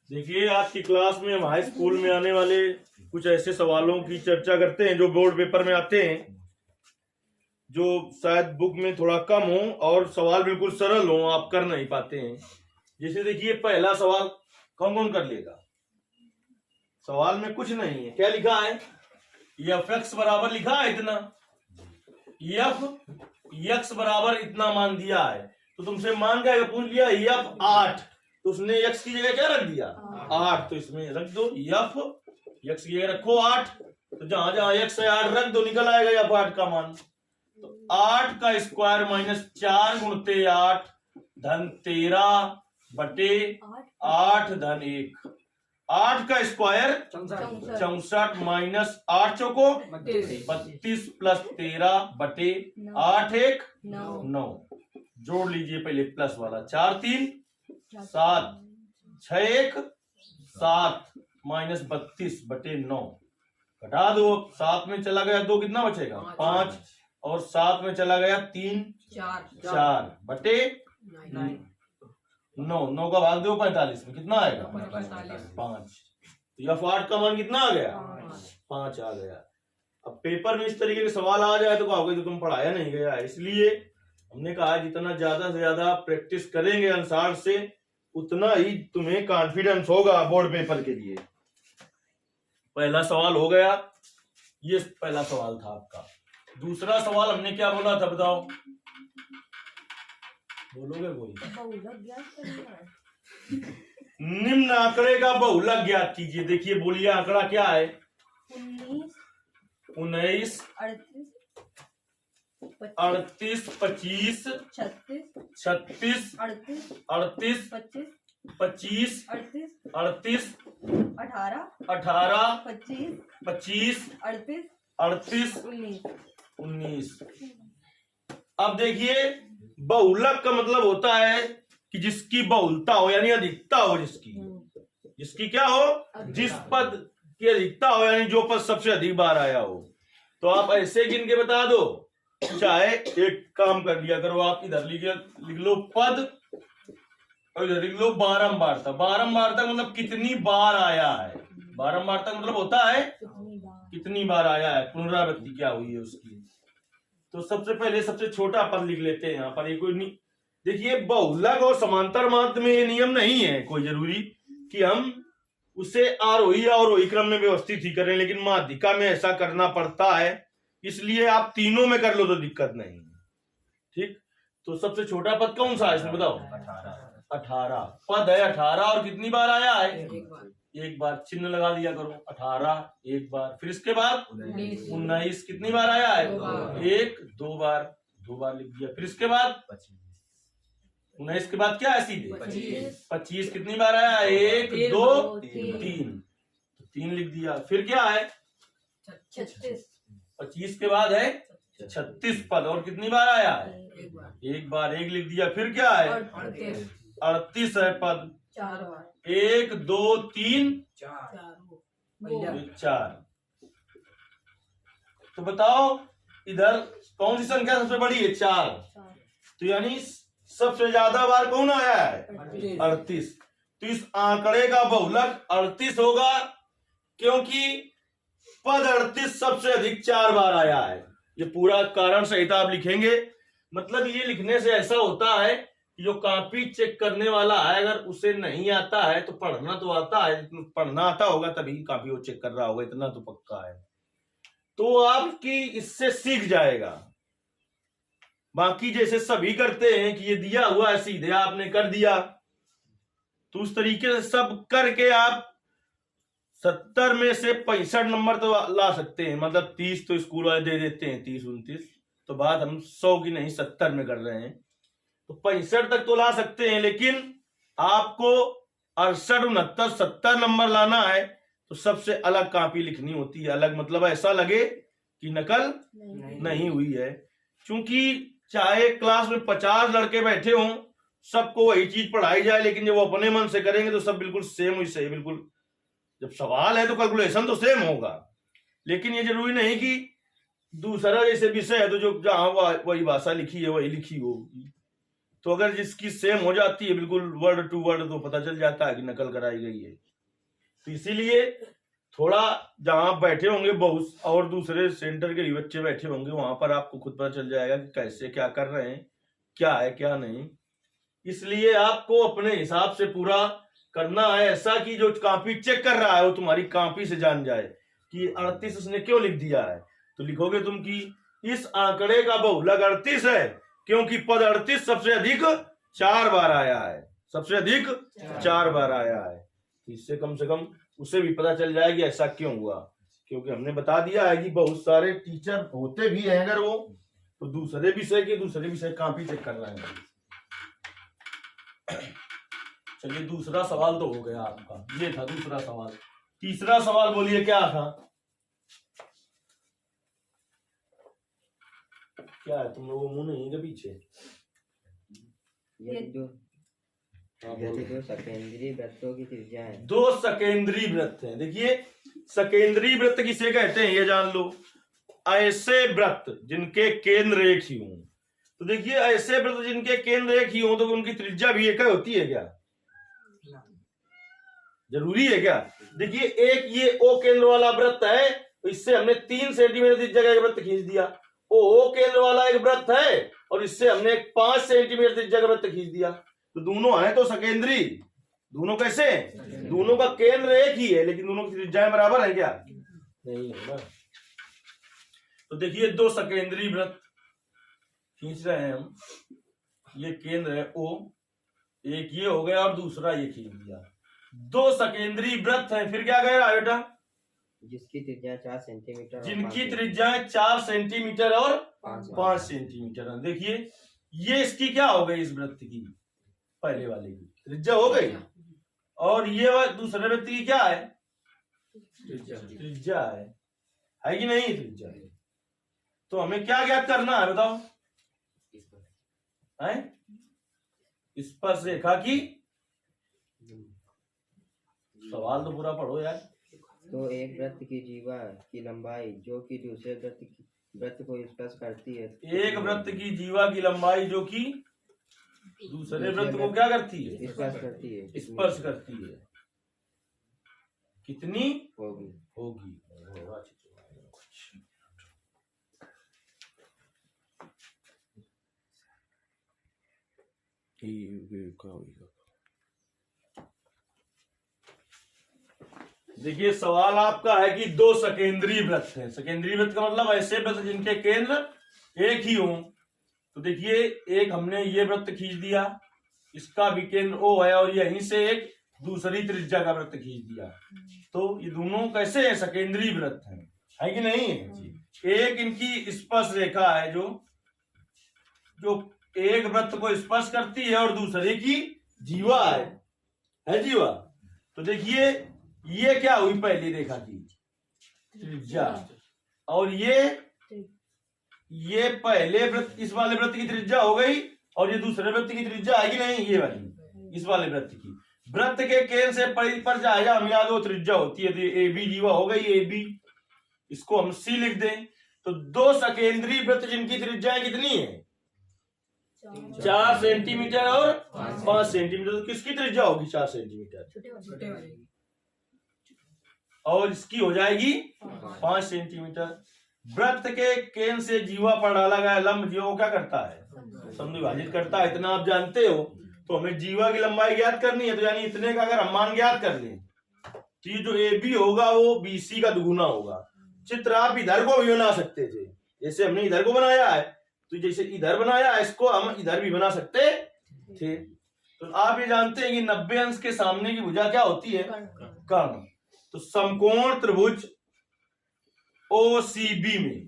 देखिए, आज की क्लास में हम हाई स्कूल में आने वाले कुछ ऐसे सवालों की चर्चा करते हैं जो बोर्ड पेपर में आते हैं, जो शायद बुक में थोड़ा कम हो और सवाल बिल्कुल सरल हो, आप कर नहीं पाते हैं। जैसे देखिए, पहला सवाल कौन कौन कर लेगा। सवाल में कुछ नहीं है, क्या लिखा है, एफ एक्स बराबर लिखा है इतना, एफ एक्स बराबर इतना मान दिया है। तो तुमसे मान क्या पूछ लिया, एफ 8, तो उसने एक्स की जगह क्या रख दिया 8, तो इसमें रख दो एफ एक्स की जगह रखो 8, तो जहां जहां एक्स है 8 रख दो, निकल आएगा एफ 8 का मान। तो 8 का स्क्वायर माइनस 4 गुणते 8 धन 13 बटे 8 धन 1। 8 का स्क्वायर 64 माइनस 8 चौको 32 प्लस 13 बटे 8 1 9। जोड़ लीजिए पहले प्लस वाला, 4 3 7 6 1 7 माइनस 32 बटे 9। घटा दो, 7 में चला गया 2, कितना बचेगा 5, और 7 में चला गया 3 4 बटे 9। 9 का भाग दो 45 में, कितना आएगा 5। तो एफ 8 का मान कितना आ गया 5 आ गया। अब पेपर में इस तरीके के सवाल आ जाए तो कहोगे तो तुम पढ़ाया नहीं गया है, इसलिए हमने कहा जितना ज्यादा से ज्यादा प्रैक्टिस करेंगे आंसर से उतना ही तुम्हें कॉन्फिडेंस होगा बोर्ड पेपर के लिए। पहला सवाल हो गया, ये पहला सवाल था आपका। दूसरा सवाल हमने क्या बोला था बताओ, बोलोगे कोई? निम्न आंकड़े का बहुलक ज्ञात कीजिए। देखिए बोलिए, आंकड़ा क्या है, 19 38 25 36 38 25 38 18 25 38 19। अब देखिए, बहुलक का मतलब होता है कि जिसकी बहुलता हो यानी अधिकता हो, जिसकी क्या हो, जिस पद की अधिकता हो यानी जो पद सबसे अधिक बार आया हो। तो आप ऐसे गिन के बता दो, चाहे एक काम कर लिया करो, आप इधर लिख लो पद और इधर लिख लो बारंबारता। बारंबारता मतलब कितनी बार आया है, बारंबारता मतलब होता है कितनी बार आया है, पुनरावृत्ति क्या हुई है उसकी। तो सबसे पहले सबसे छोटा पद लिख लेते हैं यहाँ पर। ये कोई नहीं, देखिए बहुलक और समांतर माध्य में ये नियम नहीं है कोई जरूरी कि हम उसे आरोही या अवरोही क्रम में व्यवस्थित ही करें, लेकिन माध्यिका में ऐसा करना पड़ता है, इसलिए आप तीनों में कर लो तो दिक्कत नहीं है। ठीक, तो सबसे छोटा पद कौन सा है इसमें बताओ, 18 पद है 18, और कितनी बार आया है एक बार, चिन्ह लगा दिया करो, 18 एक बार। फिर इसके बाद 19 कितनी बार आया है 1 2 बार लिख दिया। फिर इसके बाद 19 के बाद क्या है सीधे 25 कितनी बार आया है 1 2 3 लिख दिया। फिर क्या है 25 के बाद है 36 पद, और कितनी बार आया है एक बार 1 लिख दिया। फिर क्या है 38 है पद, 1 2 3 4। तो बताओ इधर कौन सी संख्या सबसे बड़ी है 4, तो यानी सबसे ज्यादा बार कौन आया है 38। तो इस आंकड़े का बहुलक 38 होगा, क्योंकि पद 38 सबसे अधिक 4 बार आया है। ये पूरा कारण सहित आप लिखेंगे। मतलब ये लिखने से ऐसा होता है कि जो कॉपी चेक करने वाला है अगर उसे नहीं आता है तो पढ़ना तो आता है, पढ़ना आता होगा तभी कॉपी वो चेक कर रहा होगा, इतना तो पक्का है। तो आपकी इससे सीख जाएगा। बाकी जैसे सभी करते हैं कि ये दिया हुआ है सीधे आपने कर दिया, तो उस तरीके से सब करके आप 70 में से 65 नंबर तो ला सकते हैं। मतलब 30 तो स्कूल वाले दे देते हैं, 30 29, तो बात हम 100 की नहीं 70 में कर रहे हैं, तो 65 तक तो ला सकते हैं। लेकिन आपको 68 69 70 नंबर लाना है तो सबसे अलग कॉपी लिखनी होती है। अलग मतलब ऐसा लगे कि नकल नहीं हुई है। क्योंकि चाहे क्लास में 50 लड़के बैठे हों, सबको वही चीज पढ़ाई जाए, लेकिन जब वो अपने मन से करेंगे तो सब बिल्कुल सेम ही सही, बिल्कुल जब सवाल है तो कैलकुलेशन तो सेम होगा। लेकिन ये जरूरी नहीं कि दूसरा जैसे विषय है तो जो जहां वही भाषा लिखी है वही लिखी होगी। तो अगर जिसकी सेम हो जाती है बिल्कुल वर्ड टू वर्ड, तो पता चल जाता है कि नकल कराई गई है। तो इसीलिए थोड़ा जहां बैठे होंगे बहुत और दूसरे सेंटर के बच्चे बैठे होंगे, वहां पर आपको खुद पता चल जाएगा कि कैसे क्या कर रहे हैं, क्या है क्या नहीं। इसलिए आपको अपने हिसाब से पूरा करना है, ऐसा कि जो कॉपी चेक कर रहा है वो तुम्हारी कॉपी से जान जाए कि 38 उसने क्यों लिख दिया है। तो लिखोगे तुम कि इस आंकड़े का बहुलक 38 है क्योंकि पद 38 सबसे अधिक 4 बार आया है, सबसे अधिक 4 बार आया है। इससे कम से कम उसे भी पता चल जाएगी ऐसा क्यों हुआ, क्योंकि हमने बता दिया है कि बहुत सारे टीचर होते भी हैं अगर वो तो दूसरे विषय कॉपी चेक कर रहे हैं। चलिए दूसरा सवाल तो हो गया आपका, ये था दूसरा सवाल। तीसरा सवाल बोलिए क्या था? क्या है, तुम लोगों मुंह नहीं है पीछे? ये दो सकेंद्री वृत्तों की त्रिज्या है। 2 सकेंद्री वृत्त हैं। देखिए सकेंद्री वृत्त किसे कहते हैं ये जान लो, ऐसे वृत्त जिनके केंद्र एक ही हों। तो देखिए ऐसे वृत्त जिनके केंद्र एक ही हों तो उनकी त्रिज्या भी एक होती है क्या? जरूरी है क्या? देखिए एक ये ओ केंद्र वाला वृत्त है तो इससे हमने 3 सेंटीमीटर त्रिज्या का एक वृत्त खींच दिया। ओ केंद्र वाला एक वृत्त है और इससे हमने 5 सेंटीमीटर त्रिज्या का वृत्त खींच दिया। तो दोनों है तो सकेंद्री। दोनों कैसे? दोनों का केंद्र एक ही है लेकिन दोनों की त्रिज्याएं बराबर है क्या? नहीं है ना। तो देखिए 2 सकेंद्री वृत्त खींच रहे हैं हम, ये केंद्र है ओ, एक ये हो गया और दूसरा ये खींच दिया। 2 सकेंद्री वृत्त हैं। फिर क्या कह रहा है बेटा? जिसकी त्रिज्या 4 सेंटीमीटर, जिनकी त्रिज्या 4 सेंटीमीटर और 5 सेंटीमीटर। देखिए ये इसकी क्या हो गई, इस वृत्त की पहले वाले की त्रिज्या हो गई और ये दूसरे वृत्त की क्या है? त्रिज्या है कि नहीं? त्रिज्या है। तो हमें क्या ज्ञात करना है बताओ? स्पर्श रेखा की, सवाल तो पूरा पढ़ो यार। तो एक वृत्त की जीवा की लंबाई जो कि दूसरे वृत्त को स्पर्श करती है। एक वृत्त की जीवा की लंबाई जो कि दूसरे वृत्त को क्या करती है? स्पर्श करती है। स्पर्श करती है। कितनी होगी? देखिए सवाल आपका है कि 2 सकेंद्री वृत्त हैं। सकेंद्री वृत्त का मतलब ऐसे वृत्त जिनके केंद्र एक ही हों। तो देखिए एक हमने ये वृत्त खींच दिया, इसका भी केंद्र ओ है और यहीं से एक दूसरी त्रिज्या का वृत्त खींच दिया। तो ये दोनों कैसे हैं? सकेंद्री वृत्त हैं, है कि नहीं है? एक इनकी स्पर्श रेखा है जो एक वृत्त को स्पर्श करती है और दूसरे की जीवा है जीवा। तो देखिए ये क्या हुई? पहली रेखा की त्रिज्या और ये पहले वृत्त, इस वाले वृत्त की त्रिज्या हो गई और ये दूसरे वृत्त की त्रिज्या है कि नहीं? ये वाली इस वाले वृत्त की। वृत्त के केंद्र से परिधि पर जाएगा हम याद हो त्रिज्या होती है, तो ए बी जीवा हो गई ए बी, इसको हम सी लिख दें। तो 2 सकेंद्री वृत्त जिनकी त्रिज्याएं कितनी है? 4 सेंटीमीटर और 5 सेंटीमीटर। तो किसकी त्रिज्या होगी? 4 सेंटीमीटर और इसकी हो जाएगी 5 सेंटीमीटर। वृत्त के केंद्र से जीवा पर डाला गया लंब जो क्या करता है? समविभाजित करता है। इतना आप जानते हो। तो हमें जीवा की लंबाई ज्ञात करनी है, तो यानी इतने का अगर हम मान ज्ञात कर लें तो ये जो ए बी होगा वो BC का दुगुना होगा। चित्र आप इधर को भी बना सकते थे, जैसे हमने इधर को बनाया है तो जैसे इधर बनाया है इसको हम इधर भी बना सकते थे। तो आप ये जानते हैं कि 90 अंश के सामने की भुजा क्या होती है? कर्ण। तो समकोण त्रिभुज OCB में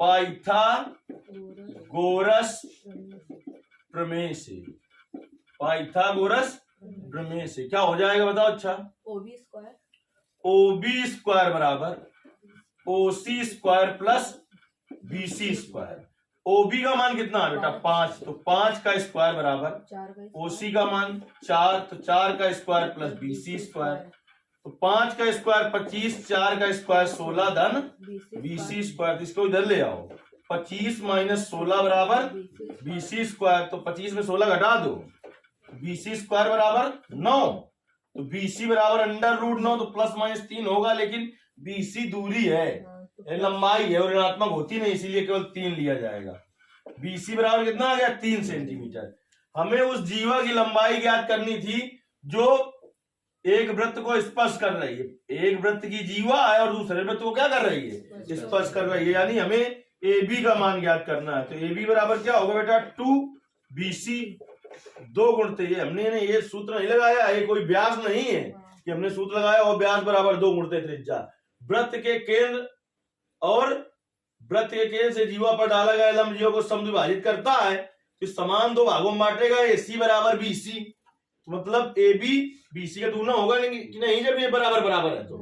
पाइथागोरस प्रमेय से क्या हो जाएगा बताओ? अच्छा OB स्क्वायर बराबर OC square plus BC square. OB का मान कितना है बेटा? 5। तो 5 का स्क्वायर बराबर OC का मान 4, तो 4 का स्क्वायर प्लस BC स्क्वायर। तो 5 का स्क्वायर 25, 4 का स्क्वायर 16 धन BC स्क्वायर। इसको इधर ले आओ 25 माइनस 16 बराबर BC स्क्वायर। तो 25 में 16 घटा दो, BC स्क्वायर बराबर 9। तो BC बराबर √9, तो प्लस माइनस 3 होगा, लेकिन BC दूरी है, लंबाई है और ऋणात्मक होती नहीं, इसीलिए केवल 3 लिया जाएगा। BC बराबर कितना आ गया? 3 सेंटीमीटर। हमें उस जीवा की लंबाई ज्ञात करनी थी जो एक वृत्त को स्पर्श कर रही है। एक वृत्त की जीवा है और दूसरे वृत्त को क्या कर रही है? स्पर्श कर रही है, यानी हमें AB का मान ज्ञात करना है। तो AB बराबर क्या होगा बेटा? 2BC। 2 गुणते हमने ये सूत्र नहीं लगाया, ये कोई व्यास नहीं है कि हमने सूत्र लगाया और व्यास बराबर 2 गुणते त्रिज्या। वृत्त के केंद्र और वृत्त के केंद्र से जीवा पर डाला गया लंब जीवा को समद्विभाजित करता है, तो समान 2 भागों में बांटेगा। AC बराबर BC, तो मतलब AB BC का दूना होगा नहीं, जब ये बराबर बराबर है तो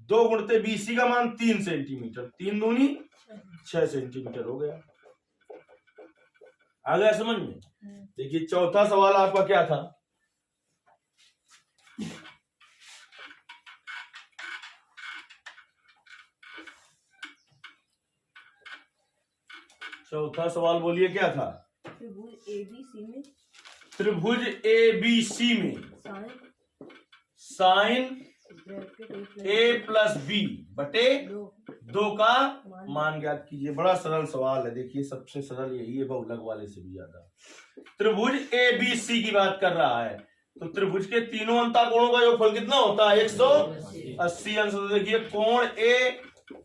2 गुणते BC का मान 3 सेंटीमीटर, 3 दूनी 6 सेंटीमीटर हो गया। आ गया समझ में? देखिए चौथा सवाल आपका क्या था? चौथा सवाल बोलिए क्या था? त्रिभुज ABC में साइन A प्लस B बटे 2 का मान ज्ञात कीजिए। बड़ा सरल सवाल है, देखिए सबसे सरल यही है, बहुलक वाले से भी ज्यादा। त्रिभुज ABC की बात कर रहा है, तो त्रिभुज के तीनों अंतःकोणों का योगफल कितना होता है? 180 अंश। तो देखिए कोण A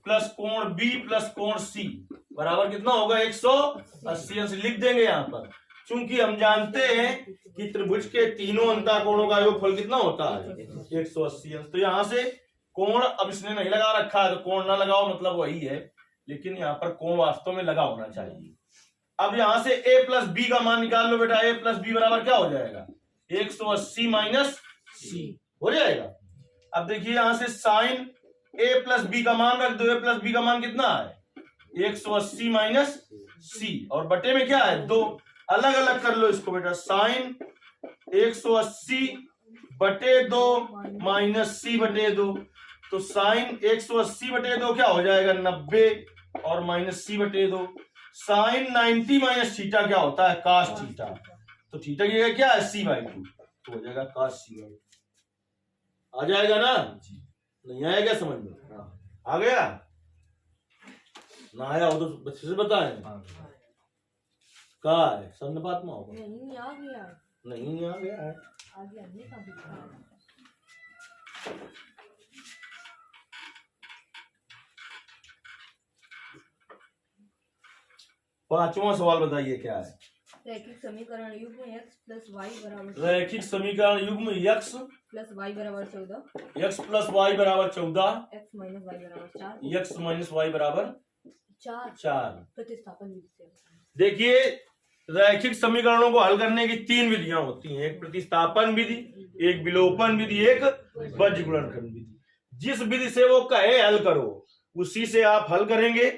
प्लस कोण B प्लस कोण C बराबर कितना होगा? 180 अंश। लिख देंगे यहाँ पर, चूंकि हम जानते हैं कि त्रिभुज के तीनों अंतःकोणों का योगफल कितना होता है? 180 अंश। तो यहाँ से कोण अब इसने नहीं लगा रखा है, तो कोण ना लगाओ मतलब वही है, लेकिन यहाँ पर कोण वास्तव में लगा होना चाहिए। अब यहाँ से A प्लस B का मान निकाल लो बेटा। A प्लस B बराबर क्या हो जाएगा? 180 माइनस C हो जाएगा। अब देखिए यहाँ से साइन A प्लस B का मान रख दो। A प्लस B का मान कितना है? 180 माइनस C, और बटे में क्या है? 2। अलग अलग कर लो इसको बेटा। साइन 180 बटे 2 माइनस C बटे 2, तो साइन 180 बटे 2 क्या हो जाएगा? 90, और माइनस C बटे 2। साइन 90 माइनस थीटा क्या होता है? Cos theta. तो थीटा की जगह क्या है? C/2, तो हो जाएगा कास C/2। आ जाएगा ना? नहीं आएगा समझ में? आ गया? ना आया हो तो बच्चे से बताएं। कहा है? सन्नपात में होगा? नहीं आ गया, नहीं आ गया है। पांचवा सवाल बताइए क्या है? रैखिक समीकरण युग्म x प्लस y बराबर रैखिक समीकरण युग्म x प्लस y बराबर 14, x प्लस y बराबर 14, x माइनस y बराबर 4, x माइनस y बराबर 4। प्रतिस्थापन विधि से। देखिए रैखिक समीकरणों को हल करने की 3 विधियां होती हैं, एक प्रतिस्थापन विधि, एक विलोपन विधि, एक बीजगुणनखंड विधि। जिस विधि से वो कहे हल करो उसी से आप हल करेंगे,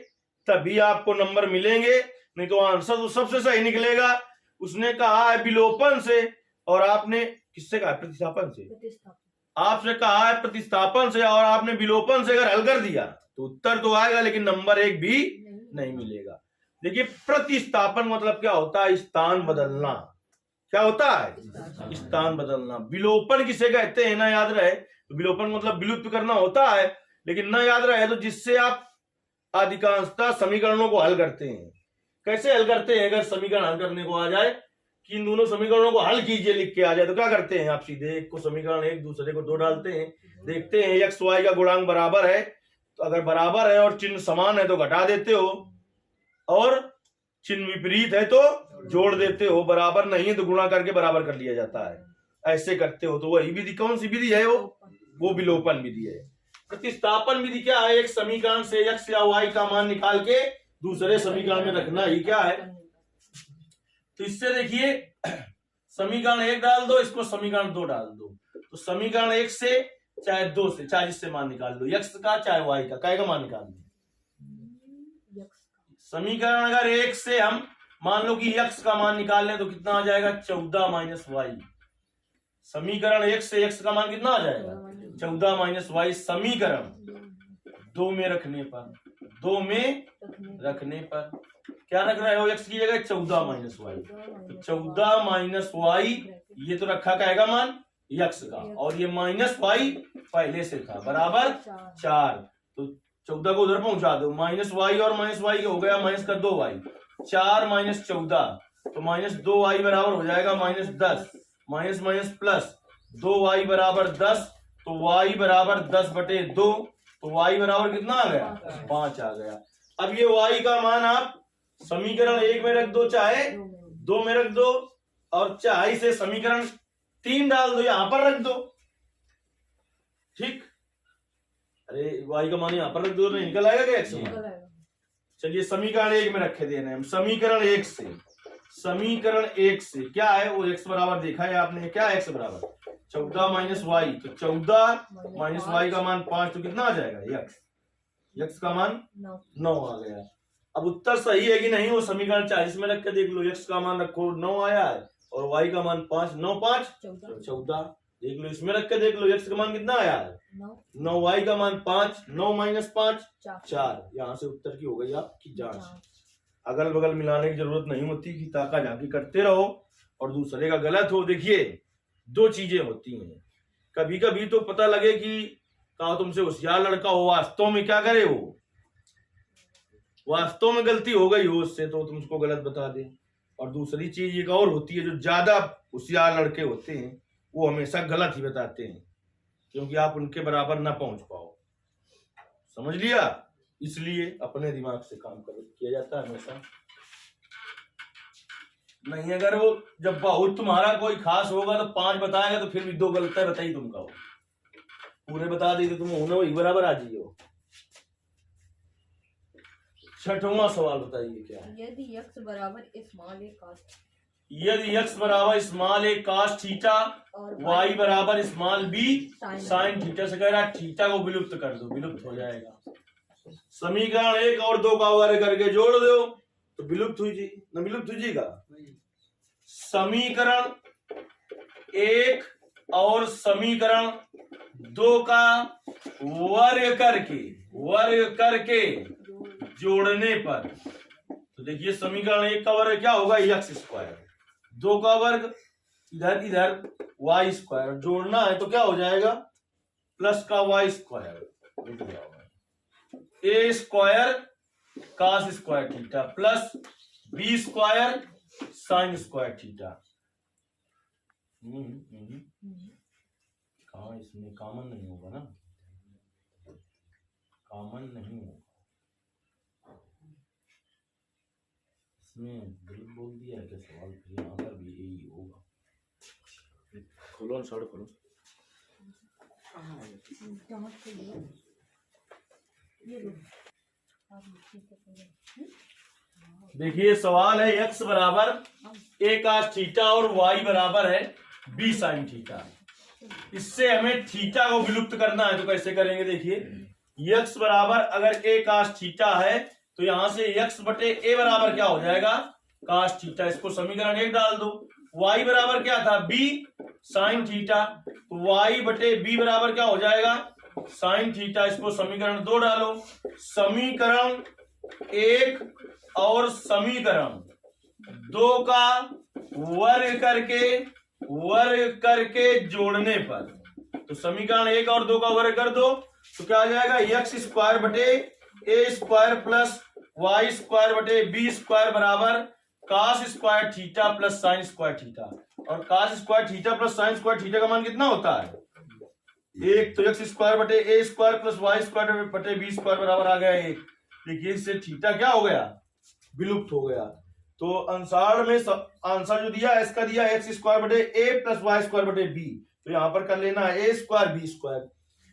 तभी आपको नंबर मिलेंगे, नहीं तो आंसर तो सबसे सही निकलेगा। उसने कहा है विलोपन से और आपने किससे कहा? प्रतिस्थापन से। आपसे कहा है प्रतिस्थापन से और आपने विलोपन से अगर हल कर दिया तो उत्तर तो आएगा, लेकिन नंबर 1 भी नहीं मिलेगा। देखिए प्रतिस्थापन मतलब क्या होता है? स्थान बदलना। क्या होता है? स्थान बदलना। विलोपन किसे कहते हैं ना याद रहे, तो विलोपन मतलब विलुप्त करना होता है, लेकिन ना याद रहे तो जिससे आप अधिकांशतः समीकरणों को हल करते हैं। कैसे हल करते हैं? अगर समीकरण हल करने को आ जाए कि इन दोनों समीकरणों को हल कीजिए लिख के आ जाए, तो क्या करते हैं आप? सीधे एक को समीकरण 1 दूसरे को 2 डालते हैं, देखते हैं x y का गुणांक बराबर है, तो अगर बराबर है और चिन्ह समान है तो घटा देते हो, और चिन्ह विपरीत है तो जोड़ देते हो, बराबर नहीं है तो गुणा करके बराबर कर लिया जाता है। ऐसे करते हो। तो वही विधि कौन सी विधि है? वो विलोपन विधि है। प्रतिस्थापन विधि क्या है? एक समीकरण से x या y का मान निकाल के दूसरे समीकरण में रखना ही क्या है। तो इससे देखिए समीकरण 1 डाल दो, इसको समीकरण 2 डाल दो, तो समीकरण 1 से चाहे 2 से, चाहे जिससे मान निकाल लो, x का चाहे y का, काय का मान निकाल दो। समीकरण अगर 1 से हम मान लो कि x का मान निकाल लें तो कितना आ जाएगा? 14 माइनस y। समीकरण 1 से x का मान कितना आ जाएगा? 14 माइनस y। समीकरण 2 में रखने पर 2 में रखने पर क्या रख रहे हो? x की जगह 14 माइनस वाई। 14 माइनस वाई, ये तो रखा का आएगा मान x का, और ये माइनस वाई पहले से था, बराबर 4। तो 14 को उधर पहुंचा दो, माइनस वाई और माइनस वाई हो गया माइनस का 2y। 4 माइनस 14 तो माइनस 2y बराबर हो जाएगा minus 10। Minus minus plus 2y बराबर 10, तो y बराबर 10/2, तो y बराबर कितना आ गया? 5 आ गया। अब ये y का मान आप समीकरण 1 में रख दो, चाहे 2 में रख दो, और चाहे इसे समीकरण 3 डाल दो, यहां पर रख दो। ठीक, अरे y का मान यहां पर रख दो तो निकल आएगा क्या x? चलिए समीकरण 1 में रखे देना है। समीकरण 1 से क्या है? वो x बराबर देखा है आपने, क्या x बराबर 14 माइनस वाई, तो 14 माइनस वाई का मान 5, तो कितना आ जाएगा? x का मान 9 आ गया। अब उत्तर सही है कि नहीं वो समीकरण 40 में रख के देख लो। x का मान रखो 9 आया है, और y का मान 5, 9 5 14, देख लो इसमें रख के देख लो x का मान कितना आया है? 9, y का मान 5, 9 माइनस 5 4। यहाँ से उत्तर की हो गई आपकी जांच। अगल बगल मिलाने की जरूरत नहीं होती कि ताका झाकी करते रहो और दूसरे का गलत हो। देखिए 2 चीजें होती हैं, कभी कभी तो पता लगे कि कहा तुमसे होशियार लड़का हो, वास्तव में क्या करे, वो वास्तव में गलती हो गई हो उससे, तो तुमको गलत बता दे। और दूसरी चीज एक और होती है, जो ज्यादा होशियार लड़के होते हैं वो हमेशा गलत ही बताते हैं, क्योंकि आप उनके बराबर ना पहुंच पाओ। समझ लिया? इसलिए अपने दिमाग से काम किया जाता है हमेशा। नहीं, अगर वो जब बहुत तुम्हारा कोई खास होगा तो 5 बताएगा, तो फिर भी 2 गलत है बताई तुमका, वो पूरे बता दी तो तुम होने वही बराबर आ जाइए। 6वां सवाल बताइए क्या है? यदि x बराबर स्मॉल ए cos थीटा और y बराबर स्मॉल बी साइन थीटा से कह रहा है थीटा को विलुप्त कर दो, विलुप्त हो जाएगा। समीकरण 1 और 2 का वर्ग करके जोड़ दो तो विलुप्त हुई जी, न विलुप्त हो जाएगा। समीकरण 1 और समीकरण 2 का वर्ग करके जोड़ने पर, तो देखिए समीकरण 1 का वर्ग क्या होगा? x², 2 का वर्ग इधर y², जोड़ना है तो क्या हो जाएगा? प्लस का y², a² cos² theta plus b² sin² theta. कहाँ इसमें कॉमन नहीं होगा ना, कॉमन नहीं होगा इसमें, गलत बोल दिया है क्या सवाल? फिर यहाँ पर भी यही होगा। खोलो शर्ट खोलो। देखिए सवाल है x बराबर a cos थीटा और y बराबर है b sin थीटा। इससे हमें थीटा को विलुप्त करना है, तो कैसे करेंगे? देखिए x बराबर अगर a cos थीटा है तो यहां से x बटे a बराबर क्या हो जाएगा? cos theta. इसको समीकरण 1 डाल दो। y बराबर क्या था? b sin थीटा, तो y बटे b बराबर क्या हो जाएगा? sin theta. इसको समीकरण 2 डालो। समीकरण 1 और समीकरण 2 का वर्ग करके जोड़ने पर, तो समीकरण 1 और 2 का वर्ग कर दो तो क्या आ जाएगा? x² बटे a² प्लस y² बटे b² बराबर cos² theta plus sin² theta. और cos² theta plus sin² theta का मान कितना होता है? 1, तो x² बटे a² प्लस y² बटे b² बराबर आ गया 1। देखिए इससे थीटा क्या हो गया? विलुप्त हो गया। तो आंसर में आंसर जो दिया इसका दिया x² बटे a प्लस y² बटे b, तो यहां पर कर लेना है a² b²।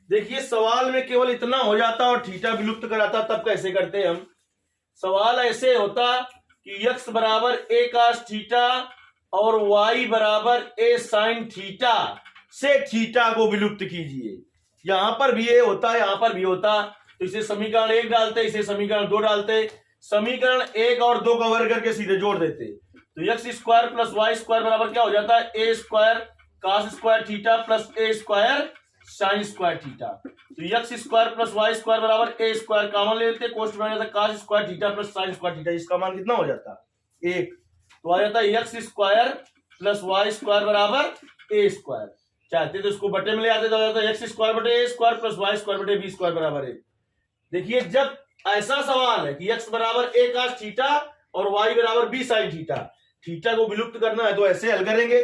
देखिए सवाल में केवल इतना हो जाता और थीटा विलुप्त कराता, तब कैसे करते हम? सवाल ऐसे होता कि x बराबर a cos थीटा और y बराबर a sin थीटा से थीटा को विलुप्त कीजिए। यहां पर भी ये होता, यहां पर भी होता, तो इसे समीकरण 1 डालते, इसे समीकरण 2 डालते, समीकरण 1 और 2 का वर्ग करके सीधे जोड़ देते, तो x² प्लस y² बराबर क्या हो जाता है? a² cos² theta plus a² sine square theta. तो X square plus Y square बराबर ए स्क्वायर, कॉमन ले लेते, कोष्ट में आ जाता cos square theta plus sign square theta. इसका मान कितना हो जाता है 1। तो आ जाता है X square plus Y square बराबर ए स्क्वायर। चाहते तो इसको बटे में ले आते तो आ जाता है एक्स स्क्वायर बटे ए स्क्वायर प्लस वाई स्क्वायर बटे बी स्क्वायर बराबर 1। देखिए जब ऐसा सवाल है कि एक्स बराबर ए cos थीटा और वाई बराबर बी साइन थीटा, थीटा को विलुप्त करना है तो ऐसे हल करेंगे।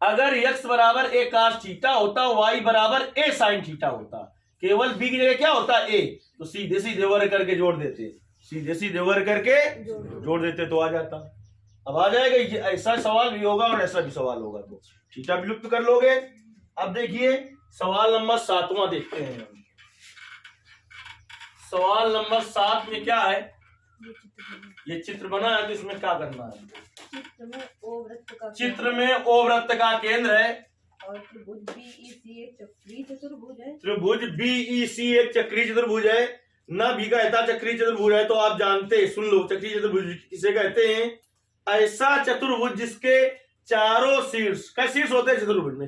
अगर एक्स बराबर ए cos थीटा होता, वाई बराबर ए साइन थीटा होता, केवल बी की जगह क्या होता ए, तो सीधे सीधे वर्ग करके जोड़ देते, सीधे सीधे वर्ग करके जोड़ देते तो आ जाता। अब आ जाएगा, ऐसा सवाल भी होगा और ऐसा भी सवाल होगा तो थीटा विलुप्त कर लोगे। अब देखिए सवाल नंबर 7वां देखते हैं हम। सवाल नंबर 7 में क्या है, ये चित्र बना है तो इसमें क्या करना है, चित्र में ओ वृत्त का केंद्र है और त्रिभुज बीईसी एक चक्रीय चतुर्भुज है। त्रिभुज बीईसी एक चक्रीय चतुर्भुज है, न भी कहता चक्रीय चतुर्भुज है तो आप जानते, सुन लो, चक्रीय चतुर्भुज किसे कहते हैं, ऐसा चतुर्भुज जिसके चारों शीर्ष, कई शीर्ष होते हैं चतुर्भुज में,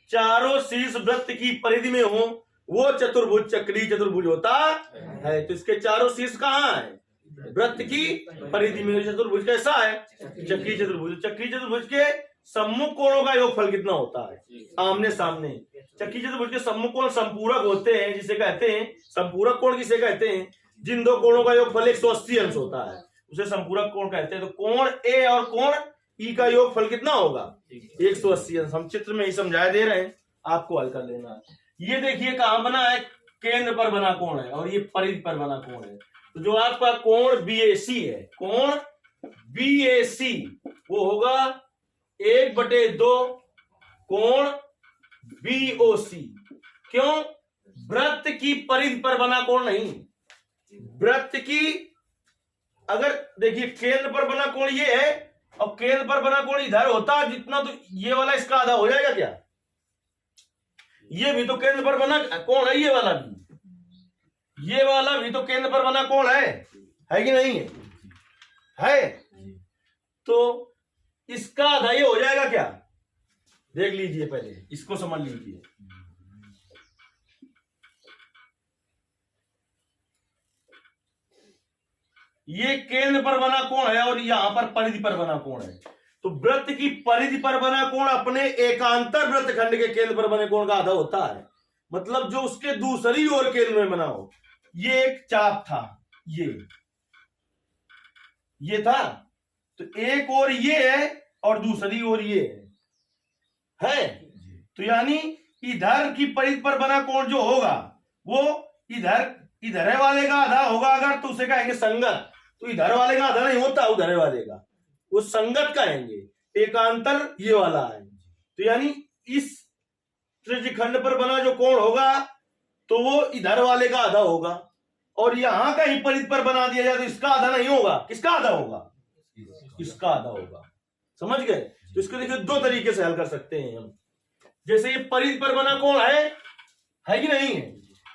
चारों शीर्ष वृत्त की परिधि में हो, वो चतुर्भुज चक्रीय चतुर्भुज होता है। तो इसके चारों शीर्ष कहाँ है, वृत्त की परिधि में। चतुर्भुज कैसा है, चक्रीय चतुर्भुज। चक्रीय चतुर्भुज के सम्मुख कोणों का योगफल कितना होता है, आमने सामने। चक्रीय चतुर्भुज के सम्मुख कोण संपूरक होते हैं, जिसे कहते हैं संपूरक कोण। किसे कहते हैं, जिन दो कोणों का योगफल 180 अंश होता है उसे संपूरक कोण कहते हैं। तो कोण ए और कोण ई का योगफल कितना होगा 180 अंश। हम चित्र में ही समझाए दे रहे हैं, आपको हल कर लेना है। ये देखिए कहां बना है, केंद्र पर बना कोण है और ये परिधि पर बना कोण है। तो जो आपका कोण बीएसी है, कोण बीएसी वो होगा 1/2 कोण बीओसी। क्यों, वृत्त की परिधि पर बना कोण नहीं, वृत्त की, अगर देखिए केंद्र पर बना कोण ये है और केंद्र पर बना कोण इधर होता जितना, तो ये वाला इसका आधा हो जाएगा क्या, ये भी तो केंद्र पर बना कोण है, ये वाला भी तो केंद्र पर बना कोण है कि नहीं है? तो इसका आधा ये हो जाएगा क्या, देख लीजिए, पहले इसको समझ लीजिए। ये केंद्र पर बना कोण है और यहां पर परिधि पर बना कोण है। तो वृत्त की परिधि पर बना कोण अपने एकांतर वृत्त खंड के केंद्र पर बने कोण का आधा होता है। मतलब जो उसके दूसरी ओर केंद्र में बना हो। ये एक चाप था, ये था, तो एक ओर ये है और दूसरी ओर ये है। तो यानी इधर की परिधि पर बना कोण जो होगा वो इधर वाले का आधा होगा अगर, तो उसे कहेंगे संगत। तो इधर वाले का आधा नहीं होता, उधर वाले का, वो संगत कहेंगे। एकांतर ये वाला है। तो यानी इस त्रिज्यखंड पर बना जो कोण होगा तो वो इधर वाले का आधा होगा, और यहां कहीं परिधि पर बना दिया जाए तो इसका आधा नहीं होगा। किसका आधा होगा, इसका आधा होगा। समझ गए? तो इसको देखिए दो तरीके से हल कर सकते हैं हम। जैसे ये परिधि पर बना कोण है कि नहीं है,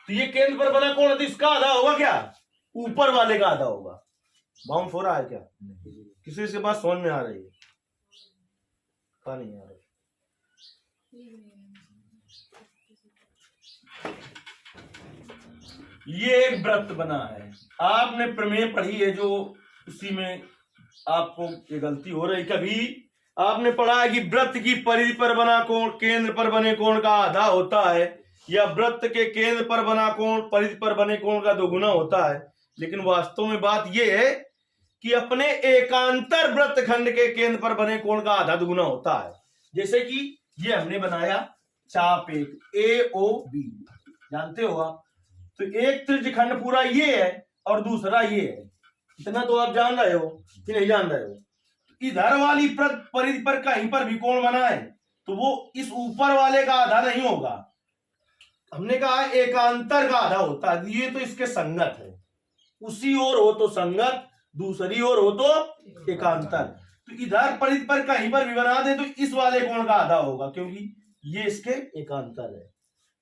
तो ये केंद्र पर बना कोण है तो इसका आधा होगा क्या, ऊपर वाले का आधा होगा। बाउंस हो रहा है क्या, किसी के पास समझ में आ रही है? का नहीं आ रही? ये एक वृत्त बना है, आपने प्रमेय पढ़ी है जो उसी में आपको ये गलती हो रही। कभी आपने पढ़ा है कि वृत्त की परिधि पर बना कोण केंद्र पर बने कोण का आधा होता है, या वृत्त के केंद्र पर बना कोण परिधि पर बने कोण का दोगुना होता है। लेकिन वास्तव में बात यह है कि अपने एकांतर वृत्त खंड के केंद्र पर बने कोण का आधा दुगुना होता है। जैसे कि ये हमने बनाया चाप एक AOB, जानते हो आप। तो एक त्रिज्यखंड पूरा ये है और दूसरा ये है, इतना तो आप जान रहे हो कि नहीं जान रहे हो। इधर वाली परिधि पर कहीं पर भी कोण बना है तो वो इस ऊपर वाले का आधा नहीं होगा। हमने कहा एकांतर का आधा होता है, ये तो इसके संगत है। उसी ओर हो तो संगत, दूसरी ओर हो तो एकांतर। तो इधर परिधि पर कहीं पर भी बना दे तो इस वाले कोण का आधा होगा, क्योंकि ये इसके एकांतर है।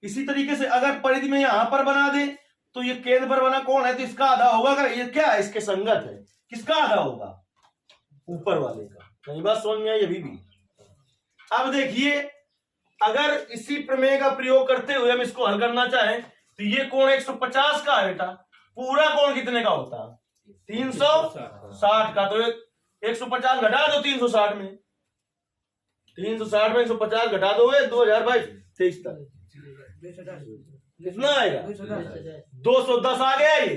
इसी तरीके से अगर परिधि में यहां पर बना दे तो ये केंद्र पर बना कोण है तो इसका आधा होगा। अगर ये क्या है, इसके संगत है, किसका आधा होगा, ऊपर वाले का। नहीं बात समझ में आई अभी भी? अब देखिए अगर इसी प्रमेय का प्रयोग करते हुए हम इसको हल करना चाहें तो ये कोण 150 का है बेटा। पूरा कोण कितने का होता है? 360 का। तो 150 घटा दो 360 में, 360 में 150 घटा दोगे 2022 तक कितना आएगा? 210 आ गया ये।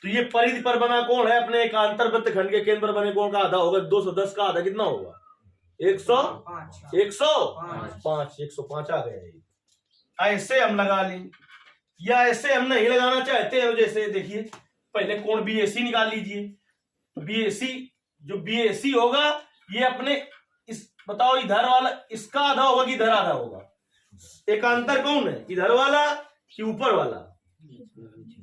तो ये परिधि पर बना कोण है अपने एकांतर वृत्त खंड के केंद्र पर बने कोण का आधा होगा। 210 का आधा कितना होगा? 105 आ गया ये। ऐसे हम लगा लें या ऐसे हम नहीं लगाना चाहते हैं। जैसे देखिए पहले कोण बीएसी निकाल लीजिए। बीएसी जो बीएसी होगा ये अपने इस बताओ इधर वाला इसका आधा होगा कि इधर आधा होगा? एकांतर कौन है? इधर वाला कि ऊपर वाला?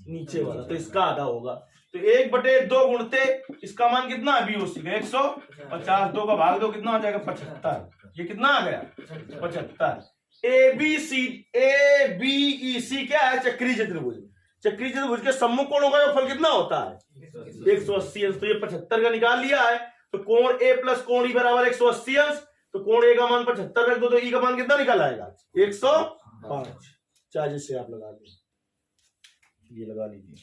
नीचे वाला। तो इसका आधा होगा। तो 1/2 गुणते इसका मान कितना है? बीओसी का 150। 2 का भाग दो कितना हो जाएगा? 75। ये कितना आ गया? 75। एबीईसी क्या है? चक्रीय चतुर्भुज। चक्रीय चतुर्भुज के सम्मुख कोणों का फल कितना होता है? 180 अंश। तो ये 75 का निकाल लिया है। तो कोण ए प्लस कोण ई बराबर 180 अंश। तो कोण ए का मान 75 रख दो तो ई का मान कितना निकल आएगा? 105। चार्ज से आप लगा लीजिए, ये लगा लीजिए।